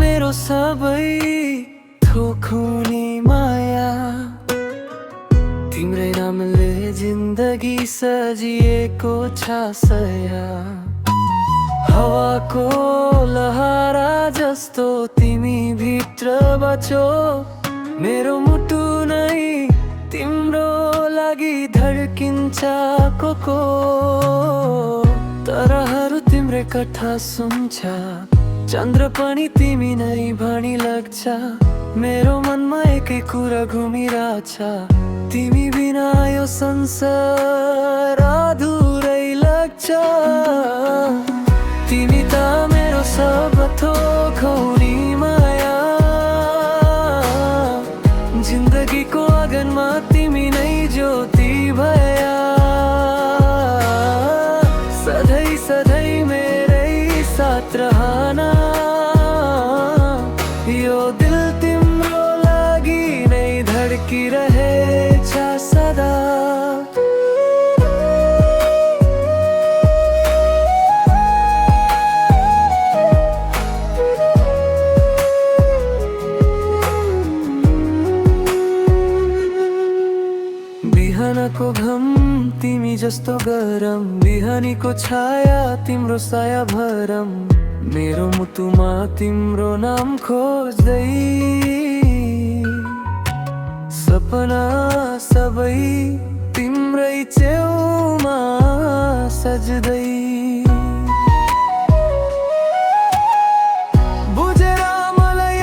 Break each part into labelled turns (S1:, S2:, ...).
S1: मेरो सबै थोकुनी माया, तिम्रै नामले जिन्दगी सजिएको छ सया। हावाको लहरा जस्तो तिमी भित्र बचो, मेरो मुटु नै तिम्रो लागि धड्किन्छ कोको। तरहरू तिम्रै कथा सुन्छ, चन्द्र पनि तिमी नै भनी लाग्छ। मेरो मनमा एकै कुरा घुमिरहेछ, तिमी बिना यो संसार अधुरै लाग्छ। तिमी त मेरो सब थोकुनी माया, जिन्दगीको आँगनमा तिमी नै ज्योति भया। सधैँ सधैँ मेरै साथ रहना, यो दिल तिम्रो लागि नै धड्किरहेछ सदा। बिहानको घम तिमी जस्तो गरम, बिहानीको छाया तिम्रो साया भरम। मेरो मुटुमा तिम्रो नाम खोज्दै, सपना सबै तिम्रै छेउमा सज्दै। बुझेर मलाई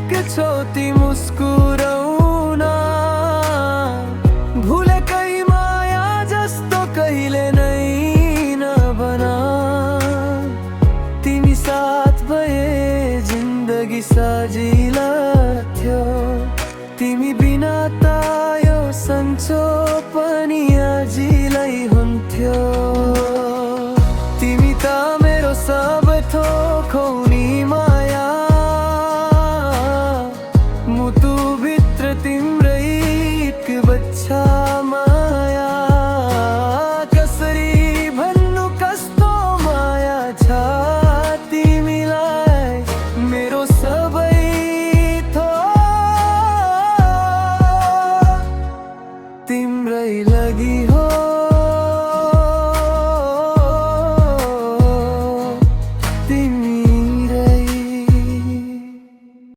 S1: एकचोटि मुस्कुराउन, भुलेकै माया जस्तो कहिले नै नबना। तिमी साथ भए जिन्दगी सजिला थियो, तिमी बिना त यो सन्चो पनि अजिलै हुन्थ्यो।